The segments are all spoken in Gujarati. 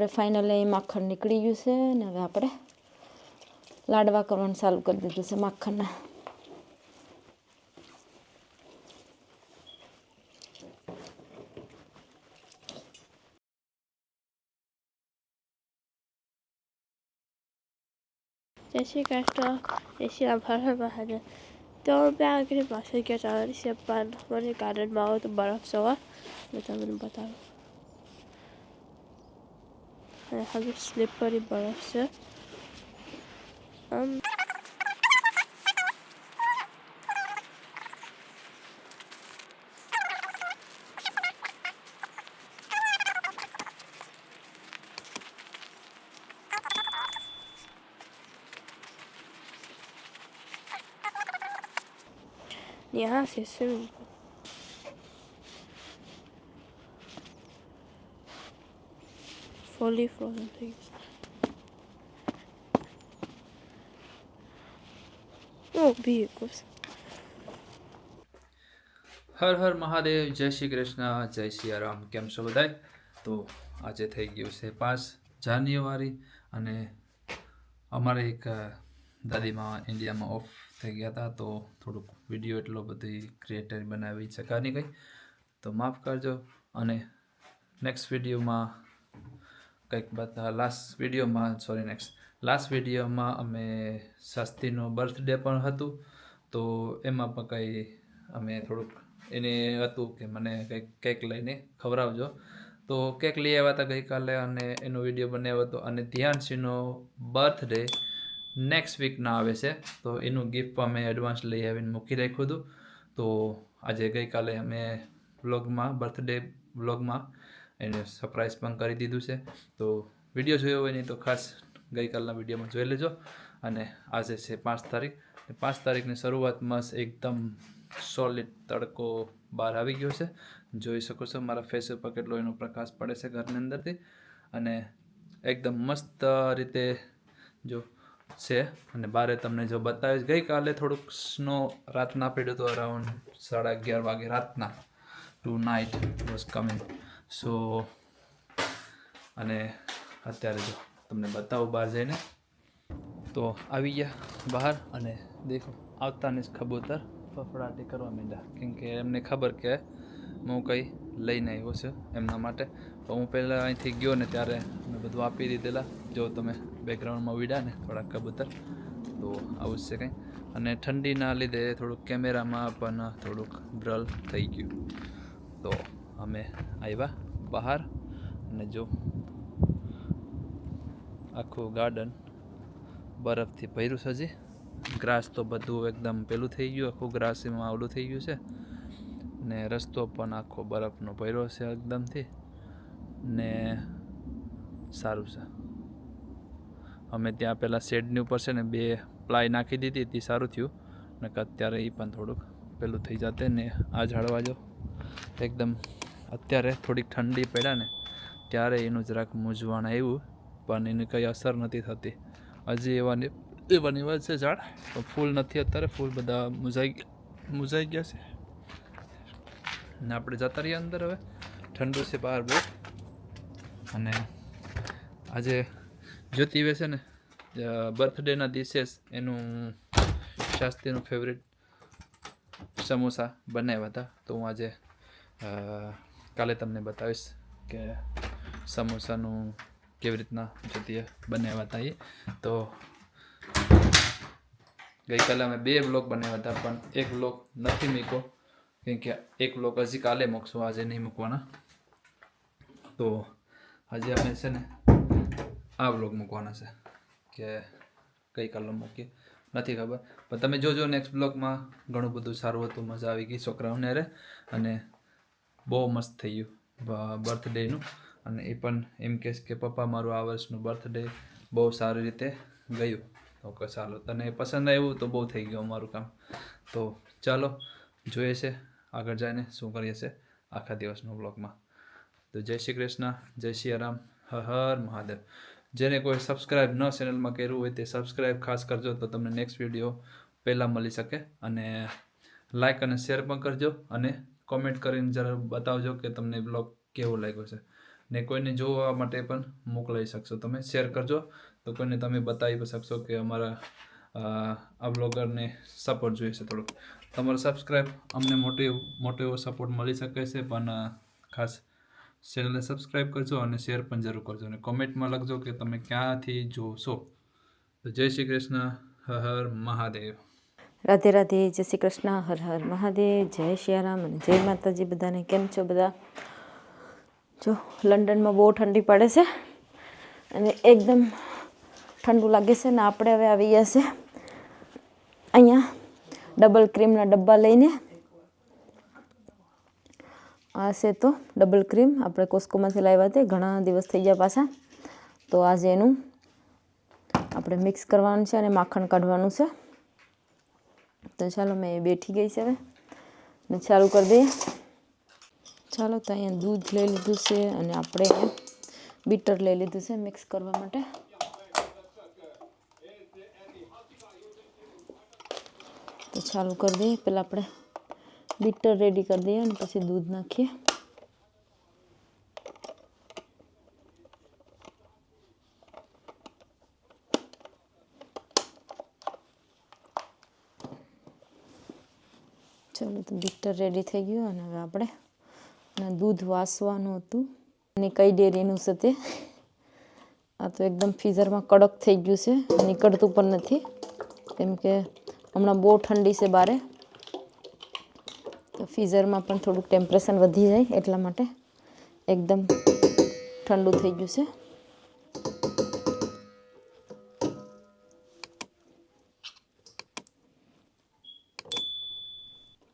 આપણે ફાઇનલી માખણ નીકળી ગયું છે ને હવે આપણે લાડવા કરવાનું ચાલુ કરી દીધું છે માખણના. જય શ્રી કૃષ્ણ, જય શ્રી રામ, હર હર મહાદેવ. તો મેં આગળ પાછળ ક્યાં ચાલવાની છે પણ મને ગાર્ડનમાં આવો તો બરફ જોવા મેં તમને બતાવું. અને હવે સ્લીપરી બરફ છે. આમ यहाँ से स्विमिंग पूल. ફુલી ફ્રોઝન થઈ ગયું. ઓ ભીખુસ. હર હર મહાદેવ, જય શ્રી કૃષ્ણ, જય શ્રી રામ. કેમ છો બધાય? તો આજે થઈ ગયું છે 5 જાન્યુઆરી અને અમારે એક દાદીમાં ઇન્ડિયામાં ઓફ થઈ ગયા હતા, તો થોડુંક વિડીયો એટલો બધી ક્રિએટર બનાવી શકાની કંઈ, તો માફ કરજો. અને નેક્સ્ટ વિડીયોમાં લાસ્ટ વિડીયોમાં અમે શાસ્ત્રીનો બર્થડે પણ હતું, તો એમાં પણ કંઈ અમે થોડુંક એને હતું કે મને કંઈક કેક લઈને ખવડાવજો, તો કેક લઈ આવ્યા હતા ગઈકાલે અને એનો વિડીયો બનાવ્યો હતો. અને ધ્યાનસિંહનો બર્થડે નેક્સ્ટ વીકના આવે છે, તો એનું ગિફ્ટ પણ મેં એડવાન્સ લઈ આવીને મૂકી રાખ્યું હતું. તો આજે ગઈકાલે અમે બર્થડે વ્લોગમાં એને સરપ્રાઈઝ પણ કરી દીધું છે. તો વિડીયો જોયો હોય નહીં તો ખાસ ગઈકાલના વિડીયોમાં જોઈ લેજો. અને આજે છે 5 તારીખ. 5 તારીખની શરૂઆતમાં એકદમ સોલિડ તડકો બહાર આવી ગયો છે. જોઈ શકો છો મારા ફેસ ઉપર કેટલો એનો પ્રકાશ પડે છે ઘરની અંદરથી. અને એકદમ મસ્ત રીતે જો છે. અને બારે તમને જો બતાવીશ, ગઈકાલે થોડુંક સ્નો રાતના પડ્યો હતો, અરાઉન્ડ 11:30 વાગે રાતના. Tonight was coming. So અને અત્યારે જો તમને બતાવું બહાર જઈને, તો આવી ગયા બહાર અને દેખો આવતાની જ કબૂતર ફફડાટી કરવા માંડ્યા, કેમ કે એમને ખબર કે હું કંઈ લઈને આવ્યો છું એમના માટે. તો હું પહેલાં અહીંથી ગયો ને ત્યારે મેં બધું આપી દીધેલા. જો તમે બેકગ્રાઉન્ડમાં ઉડ્યા ને થોડાક કબૂતર, તો આવું જ છે કંઈ. અને ઠંડીના લીધે થોડુંક કેમેરામાં પણ થોડુંક બ્રલ થઈ ગયું. તો અમે આવ્યા બહાર અને જો આખું ગાર્ડન બરફથી ભર્યું છે. હજી ગ્રાસ તો બધું એકદમ પેલું થઈ ગયું, આખું ગ્રાસ એમાં આવડું થઈ ગયું છે. ને રસ્તો પણ આખો બરફનો ભર્યો છે એકદમથી. ને સારું છે. અમે ત્યાં પહેલાં શેડની ઉપર છે ને 2 પ્લાય નાખી દીધી હતી, સારું થયું. ને અત્યારે એ પણ થોડુંક પેલું થઈ જતે. ને આ ઝાડવા જો એકદમ અત્યારે થોડીક ઠંડી પડ્યા ને ત્યારે એનું જરાક મૂંઝવણ આવ્યું, પણ એની કંઈ અસર નથી થતી. હજી એવાની વાત છે ઝાડ, પણ ફૂલ નથી અત્યારે. ફૂલ બધા મૂંઝાઈ ગયા છે. ને આપણે જતા રહીએ અંદર. હવે ઠંડુ છે બહાર બહુ. અને આજે જ્યોતિવે છે ને બર્થડેના દિવસે એનું શાસ્ત્રીનું ફેવરેટ સમોસા બનાવ્યા હતા. તો હું આજે કાલે તમને બતાવીશ કે સમોસાનું કેવી રીતના જ્યોતિએ બનાવ્યા હતા એ. તો ગઈકાલે અમે 2 બ્લોગ બનાવ્યા હતા, પણ એક બ્લોગ નથી મૂક્યો, કેમ કે એક બ્લોગ હજી કાલે મૂકશું, આજે નહીં મૂકવાના. તો આજે અમે છે ને આ બ્લોગ મૂકવાના છે, કે ગઈકાલનો મૂકીએ નથી ખબર, પણ તમે જોજો નેક્સ્ટ બ્લોગમાં. ઘણું બધું સારું હતું, મજા આવી ગઈ છોકરાઓને રે. અને બહુ મસ્ત થઈ ગયું બર્થડેનું. અને એ પણ એમ કહેશ કે પપ્પા મારું આ વર્ષનું બર્થડે બહુ સારી રીતે ગયું. ઓકે ચાલો, તને પસંદ આવ્યું તો બહુ થઈ ગયું અમારું કામ. તો ચાલો જોઈએ છે આગળ જઈને શું કરીએ છે આખા દિવસનું બ્લોગમાં. તો જય શ્રી કૃષ્ણ, જય શ્રી રામ, હર હર મહાદેવ. જેને કોઈ સબસ્ક્રાઈબ ન ચેનલમાં કર્યું હોય તે સબસ્ક્રાઈબ ખાસ કરજો, તો તમને નેક્સ્ટ વિડીયો પહેલાં મળી શકે. અને લાઈક અને શેર પણ કરજો. અને કોમેન્ટ કરીને જરા બતાવજો કે તમને બ્લોગ કેવો લાગ્યો છે. ને કોઈને જોવા માટે પણ મોકલાવી શકશો. તમે શેર કરજો તો કોઈને તમે બતાવી શકશો કે અમારા આ બ્લોગરને સપોર્ટ જોઈએ છે થોડોક. તમારો સબસ્ક્રાઈબ અમને મોટો એવો સપોર્ટ મળી શકે છે, પણ ખાસ ચેનલને સબસ્ક્રાઈબ કરજો અને શેર પણ જરૂર કરજો અને કોમેન્ટમાં લખજો કે તમે ક્યાંથી જોશો. તો જય શ્રી કૃષ્ણ, હર હર મહાદેવ. રાધે રાધે, જય શ્રી કૃષ્ણ, હર હર મહાદેવ, જય સિયારામ અને જય માતાજી બધાને. કેમ છો બધા? જો લંડનમાં બહુ ઠંડી પડે છે અને એકદમ ઠંડુ લાગે છે ને આપણે હવે આવી ગયા છે અહીંયા ડબલ ક્રીમના ડબ્બા લઈને. આ છે તો ડબલ ક્રીમ આપણે કોસ્કોમાંથી લાવ્યા હતા, ઘણા દિવસ થઈ ગયા પાછા. તો આજે એનું આપણે મિક્સ કરવાનું છે અને માખણ કાઢવાનું છે. તો ચાલો મેં બેઠી ગઈ છે હવે ને ચાલુ કરી દઈએ. ચાલો, તો અહીંયા દૂધ લઈ લીધું છે અને આપણે અહીંયા બીટર લઈ લીધું છે મિક્સ કરવા માટે. તો ચાલુ કરી દઈએ. પહેલાં આપણે બીટર રેડી કરી દઈએ અને પછી દૂધ નાખીએ. ચાલો, તો બીટર રેડી થઈ ગયું અને હવે આપણે દૂધ વાસવાનું હતું અને કઈ ડેરીનું છે તે. આ તો એકદમ ફ્રીઝરમાં કડક થઈ ગયું છે, નીકળતું પણ નથી કેમ કે હમણાં બહુ ઠંડી છે બારે. તો ફ્રીઝરમાં પણ થોડુંક ટેમ્પરેચર વધી જાય એટલા માટે એકદમ ઠંડુ થઈ ગયું છે.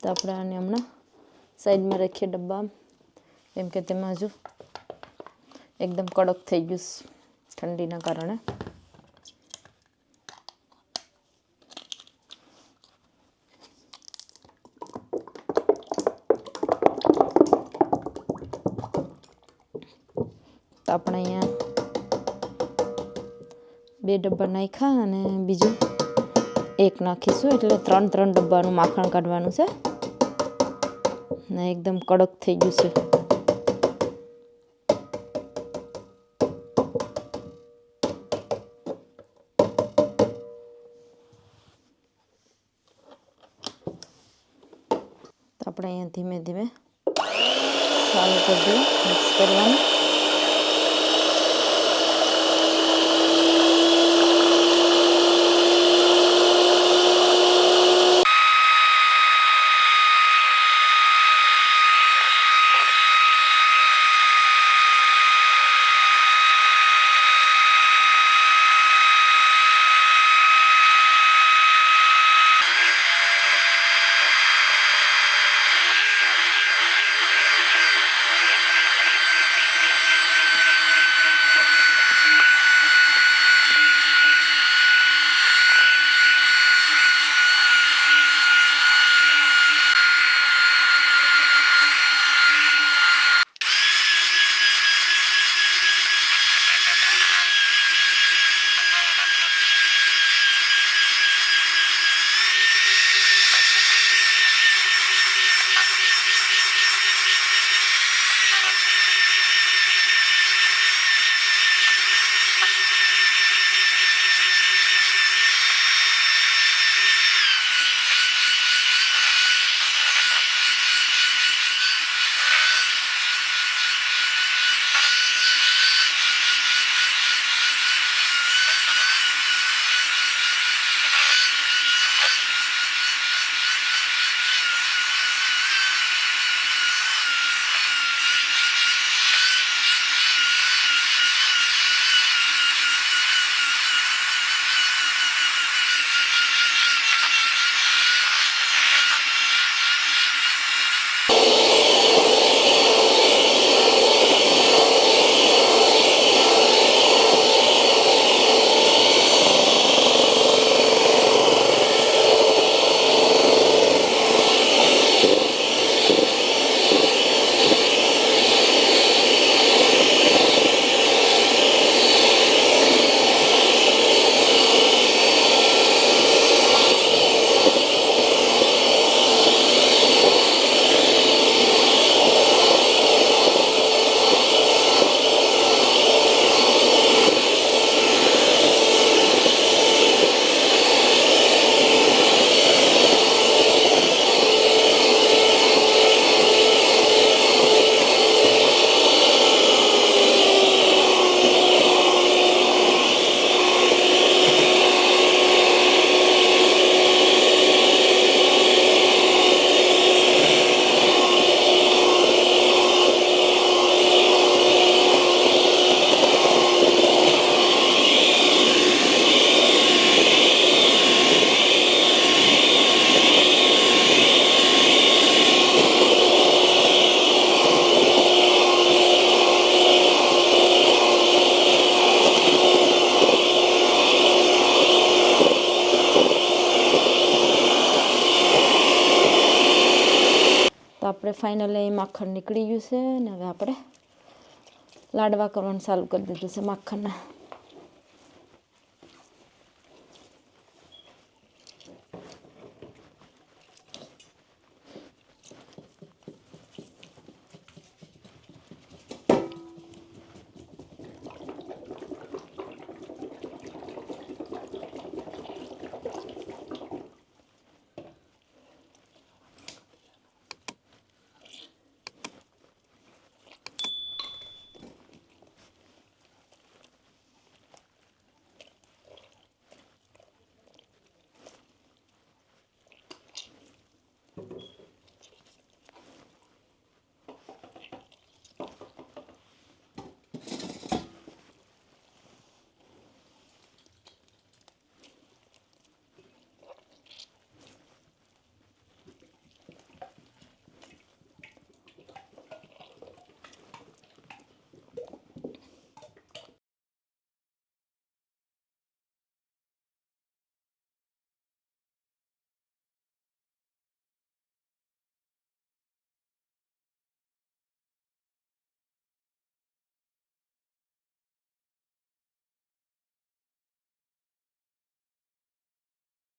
તો આપણે આને હમણાં સાઈડમાં રાખીએ ડબ્બા, કેમ કે તેમાં હજુ એકદમ કડક થઈ ગયું ઠંડીના કારણે. તો આપણે અહીંયા 2 ડબ્બા નાખ્યા અને બીજું 1 નાખીશું, એટલે 3 ડબ્બાનું માખણ કાઢવાનું છે ને એકદમ કડક થઈ ગયું છે. તો આપણે અહીંયા ધીમે ધીમે ચાલુ કરી દઈએ મિક્સ કરવાનું. આપણે ફાઇનલી માખણ નીકળી ગયું છે ને હવે આપણે લાડવા કરવાનું ચાલુ કરી દીધું છે માખણના.